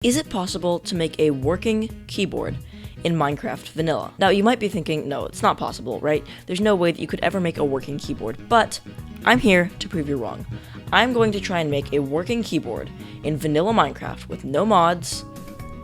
Is it possible to make a working keyboard in Minecraft Vanilla? Now, you might be thinking, no, it's not possible, right? There's no way that you could ever make a working keyboard, but I'm here to prove you wrong. I'm going to try and make a working keyboard in Vanilla Minecraft with no mods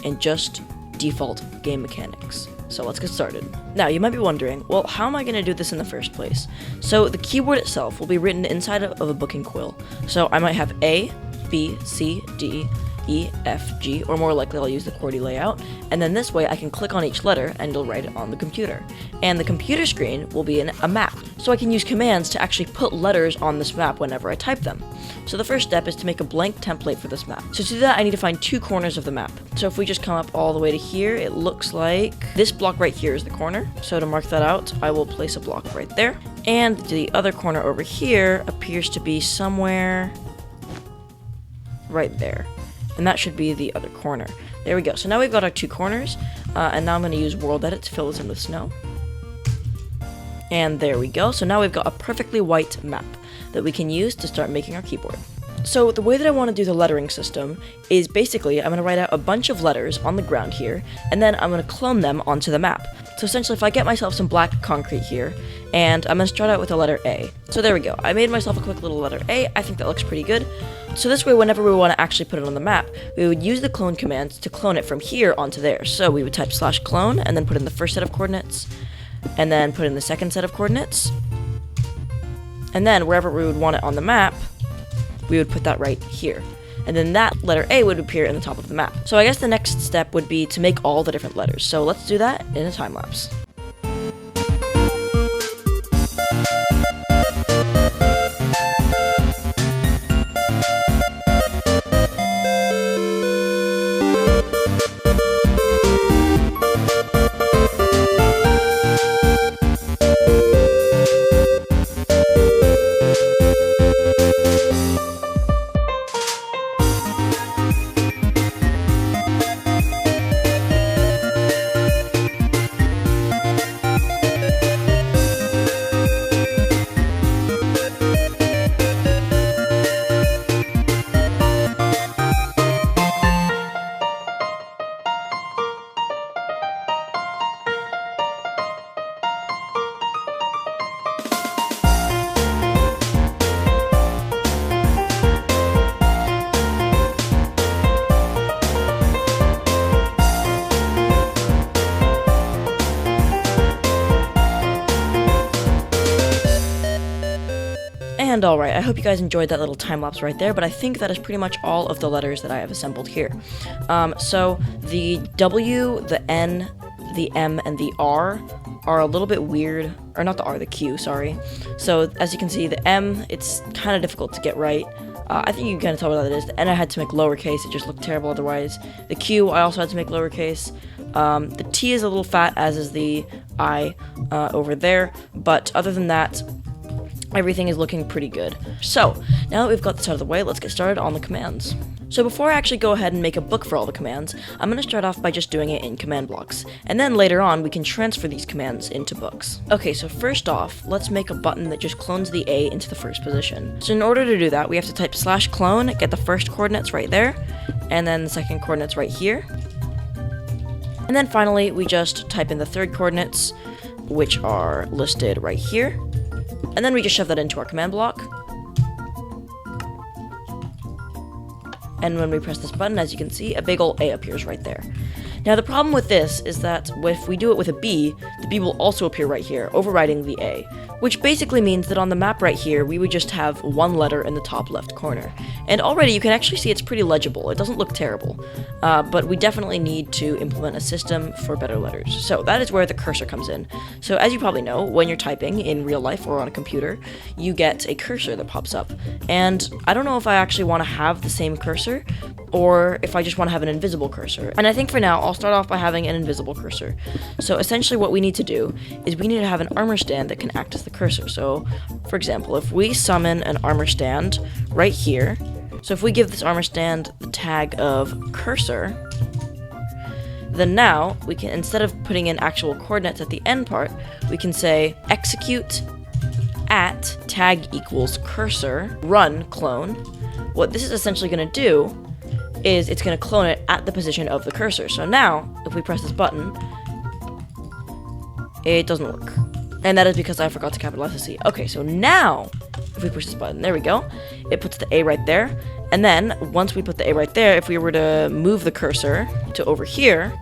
and just default game mechanics. So let's get started. Now, you might be wondering, well, how am I going to do this in the first place? So the keyboard itself will be written inside of a book and quill. So I might have A, B, C, D, E, F, G, or more likely I'll use the QWERTY layout, and then this way I can click on each letter and it'll write it on the computer. And the computer screen will be in a map, so I can use commands to actually put letters on this map whenever I type them. So the first step is to make a blank template for this map. So to do that, I need to find two corners of the map. So if we just come up all the way to here, it looks like this block right here is the corner. So to mark that out, I will place a block right there. And the other corner over here appears to be somewhere right there. And that should be the other corner. There we go. So now we've got our two corners, and now I'm going to use World Edit to fill this in with snow. And there we go. So now we've got a perfectly white map that we can use to start making our keyboard. So the way that I want to do the lettering system is basically I'm going to write out a bunch of letters on the ground here, and then I'm going to clone them onto the map. So essentially if I get myself some black concrete here, and I'm going to start out with the letter A. So there we go. I made myself a quick little letter A. I think that looks pretty good. So this way, whenever we want to actually put it on the map, we would use the clone command to clone it from here onto there. So we would type /clone, and then put in the first set of coordinates, and then put in the second set of coordinates. And then wherever we would want it on the map, we would put that right here. And then that letter A would appear in the top of the map. So I guess the next step would be to make all the different letters. So let's do that in a time lapse. And alright, I hope you guys enjoyed that little time lapse right there, but I think that is pretty much all of the letters that I have assembled here. So the W, the N, the M, and the R are a little bit weird, or not the R, the Q, sorry. So as you can see, the M, it's kind of difficult to get right. I think you can kind of tell what that is. The N I had to make lowercase, it just looked terrible otherwise. The Q I also had to make lowercase. The T is a little fat, as is the I over there, but other than that, everything is looking pretty good. So, now that we've got this out of the way, let's get started on the commands. So before I actually go ahead and make a book for all the commands, I'm going to start off by just doing it in command blocks, and then later on we can transfer these commands into books. Okay, so first off, let's make a button that just clones the A into the first position. So in order to do that, we have to type /clone, get the first coordinates right there, and then the second coordinates right here. And then finally, we just type in the third coordinates, which are listed right here. And then we just shove that into our command block. And when we press this button, as you can see, a big ol' A appears right there. Now the problem with this is that if we do it with a B, the B will also appear right here, overriding the A, which basically means that on the map right here, we would just have one letter in the top left corner. And already you can actually see it's pretty legible. It doesn't look terrible, but we definitely need to implement a system for better letters. So that is where the cursor comes in. So as you probably know, when you're typing in real life or on a computer, you get a cursor that pops up. And I don't know if I actually want to have the same cursor, or if I just want to have an invisible cursor. And I think for now, I'll start off by having an invisible cursor. So essentially what we need to do is we need to have an armor stand that can act as the cursor. So for example, if we summon an armor stand right here, so if we give this armor stand the tag of cursor, then now we can, instead of putting in actual coordinates at the end part, we can say execute at tag equals cursor run clone. What this is essentially going to do is it's going to clone it at the position of the cursor. So now, if we press this button, it doesn't work. And that is because I forgot to capitalize the C. Okay, so now, if we push this button, there we go. It puts the A right there. And then, once we put the A right there, if we were to move the cursor to over here,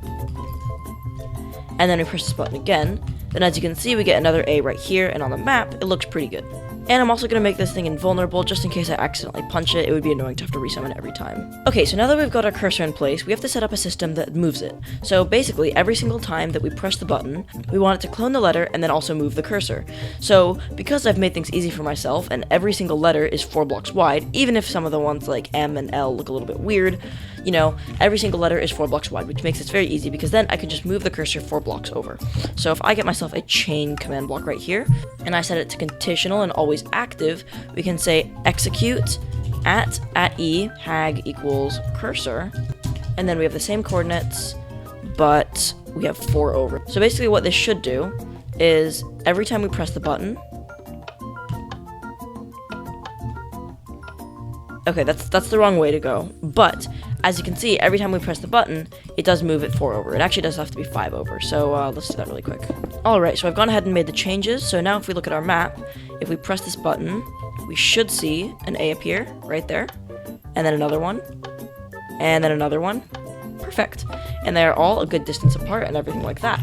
and then we push this button again, then as you can see, we get another A right here, and on the map, it looks pretty good. And I'm also going to make this thing invulnerable, just in case I accidentally punch it. It would be annoying to have to resummon it every time. Okay, so now that we've got our cursor in place, we have to set up a system that moves it. So basically, every single time that we press the button, we want it to clone the letter and then also move the cursor. So, because I've made things easy for myself, and every single letter is 4 blocks wide, even if some of the ones like M and L look a little bit weird, you know, every single letter is 4 blocks wide, which makes it very easy, because then I can just move the cursor 4 blocks over. So if I get myself a chain command block right here, and I set it to conditional and always active, we can say execute at E tag equals cursor, and then we have the same coordinates, but we have 4 over. So basically what this should do is every time we press the button, okay, that's the wrong way to go, but as you can see, every time we press the button, it does move it 4 over. It actually does have to be 5 over, so let's do that really quick. Alright, so I've gone ahead and made the changes, so now if we look at our map, if we press this button, we should see an A appear right there, and then another one, and then another one. Perfect. And they're all a good distance apart and everything like that.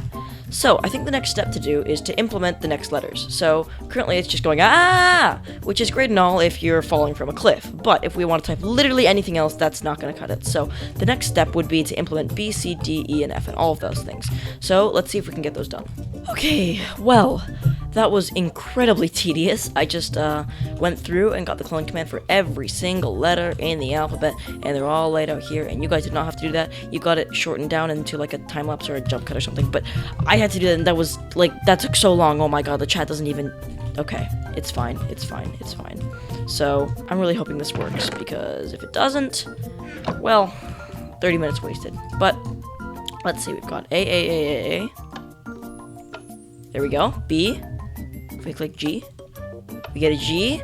So, I think the next step to do is to implement the next letters. So, currently it's just going, ah! Which is great and all if you're falling from a cliff. But if we want to type literally anything else, that's not going to cut it. So, the next step would be to implement B, C, D, E, and F, and all of those things. So, let's see if we can get those done. Okay, well, that was incredibly tedious. I just went through and got the clone command for every single letter in the alphabet, and they're all laid out here, and you guys did not have to do that. You got it shortened down into like a time lapse or a jump cut or something, but I had to do that, and that was like, that took so long. Oh my god, the chat doesn't even, okay, it's fine, it's fine, it's fine. So, I'm really hoping this works, because if it doesn't, well, 30 minutes wasted. But, let's see, we've got A. There we go, B. If we click G, we get a G,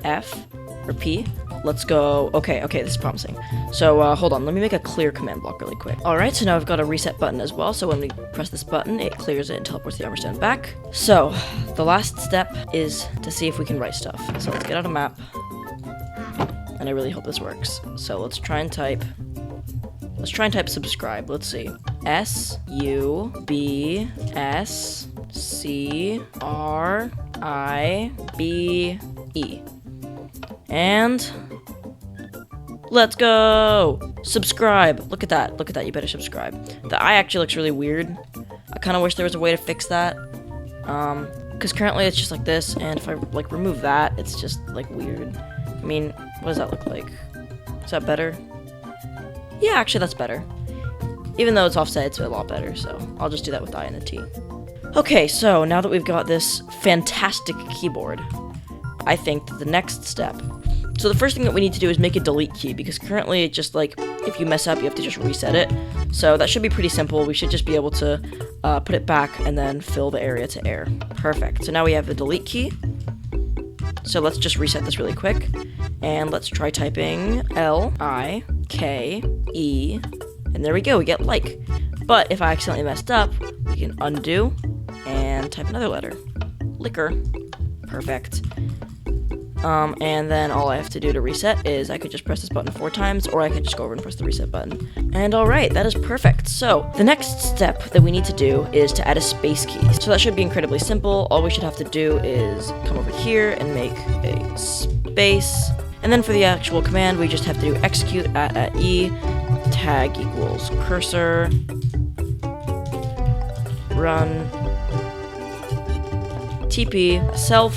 F, or P. Let's go. Okay, this is promising. So, hold on, let me make a clear command block really quick. Alright, so now I've got a reset button as well, so when we press this button, it clears it and teleports the armor stone back. So, the last step is to see if we can write stuff. So let's get out a map, and I really hope this works. So let's try and type subscribe. Let's see. SUBSCRIBE. And let's go! Subscribe! Look at that, you better subscribe. The I actually looks really weird. I kind of wish there was a way to fix that. Because currently it's just like this, and if I, like, remove that, it's just, like, weird. I mean, what does that look like? Is that better? Yeah, actually that's better. Even though it's offset, it's a lot better, so I'll just do that with the I and the T. Okay, so now that we've got this fantastic keyboard, I think that the next step... So the first thing that we need to do is make a delete key, because currently it just, like, if you mess up, you have to just reset it. So that should be pretty simple. We should just be able to put it back and then fill the area to air. Perfect. So now we have the delete key. So let's just reset this really quick. And let's try typing L-I-K-E. And there we go, we get like. But if I accidentally messed up, we can undo and type another letter. Liquor. Perfect. And then all I have to do to reset is I could just press this button 4 times, or I could just go over and press the reset button. And alright, that is perfect. So, the next step that we need to do is to add a space key. So that should be incredibly simple. All we should have to do is come over here and make a space. And then for the actual command, we just have to do execute at E, tag equals cursor, run, TP, self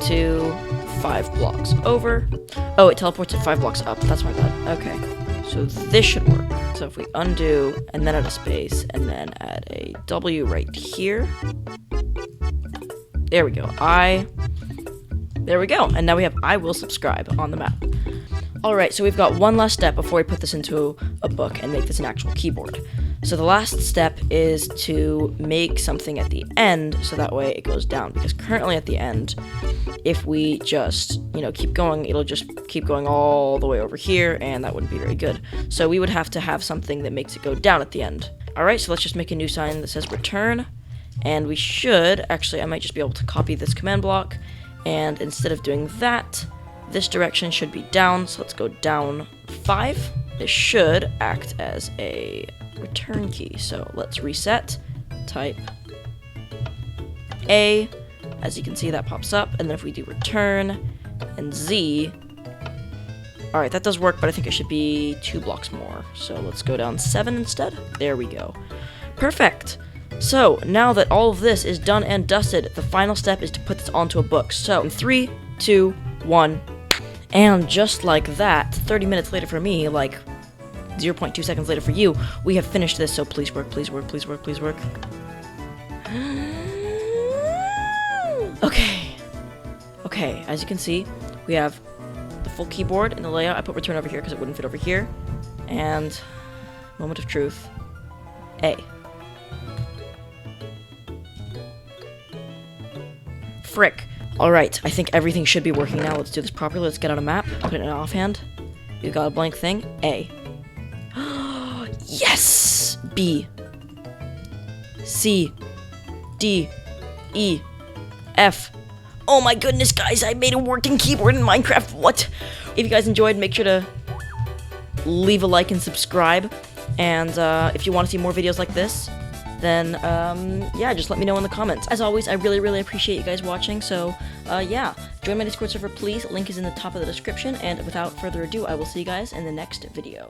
to 5 blocks over. Oh, it teleports it 5 blocks up. That's my bad. Okay. So this should work. So if we undo, and then add a space, and then add a W right here. There we go. There we go. And now we have I will subscribe on the map. Alright, so we've got one last step before we put this into a book and make this an actual keyboard. So the last step is to make something at the end, so that way it goes down, because currently at the end, if we just, keep going, it'll just keep going all the way over here, and that wouldn't be very good. So we would have to have something that makes it go down at the end. Alright, so let's just make a new sign that says return, and we should, actually, I might just be able to copy this command block, and instead of doing that, this direction should be down, so let's go down 5. This should act as a return key, so let's reset, type A, as you can see that pops up, and then if we do return and Z, alright, that does work, but I think it should be 2 blocks more, so let's go down 7 instead. There we go. Perfect! So, now that all of this is done and dusted, the final step is to put this onto a book. So, in 3, 2, 1, and just like that, 30 minutes later for me, like 0.2 seconds later for you, we have finished this, so please work, please work, please work, please work. Okay, as you can see, we have the full keyboard in the layout. I put return over here because it wouldn't fit over here. And, moment of truth, A. Frick. Alright, I think everything should be working now. Let's do this properly. Let's get out a map, put it in an offhand. We've got a blank thing. A. Yes! B. C. D. E. F. Oh my goodness, guys, I made a working keyboard in Minecraft. What? If you guys enjoyed, make sure to leave a like and subscribe. And if you want to see more videos like this, then, yeah, just let me know in the comments. As always, I really, really appreciate you guys watching, so, yeah, join my Discord server, please. Link is in the top of the description, and without further ado, I will see you guys in the next video.